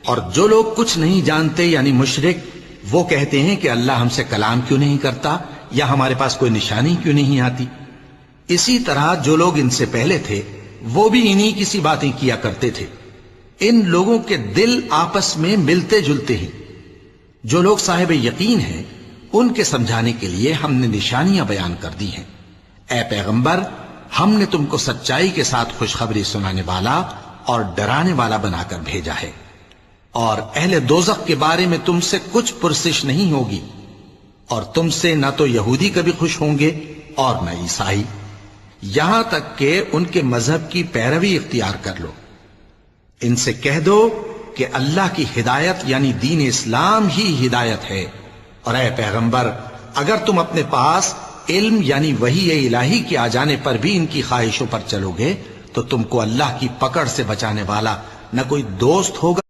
اور جو لوگ کچھ نہیں جانتے یعنی مشرک، وہ کہتے ہیں کہ اللہ ہم سے کلام کیوں نہیں کرتا یا ہمارے پاس کوئی نشانی کیوں نہیں آتی۔ اسی طرح جو لوگ ان سے پہلے تھے وہ بھی انہی کسی باتیں کیا کرتے تھے۔ ان لوگوں کے دل آپس میں ملتے جلتے ہیں۔ جو لوگ صاحب یقین ہیں ان کے سمجھانے کے لیے ہم نے نشانیاں بیان کر دی ہیں۔ اے پیغمبر، ہم نے تم کو سچائی کے ساتھ خوشخبری سنانے والا اور ڈرانے والا بنا کر بھیجا ہے، اور اہل دوزخ کے بارے میں تم سے کچھ پرسش نہیں ہوگی، اور تم سے نہ تو یہودی کبھی خوش ہوں گے اور نہ عیسائی، یہاں تک کہ ان کے مذہب کی پیروی اختیار کر لو۔ ان سے کہہ دو کہ اللہ کی ہدایت یعنی دین اسلام ہی ہدایت ہے، اور اے پیغمبر اگر تم اپنے پاس علم یعنی وحی الہی کے آ جانے پر بھی ان کی خواہشوں پر چلو گے تو تم کو اللہ کی پکڑ سے بچانے والا نہ کوئی دوست ہوگا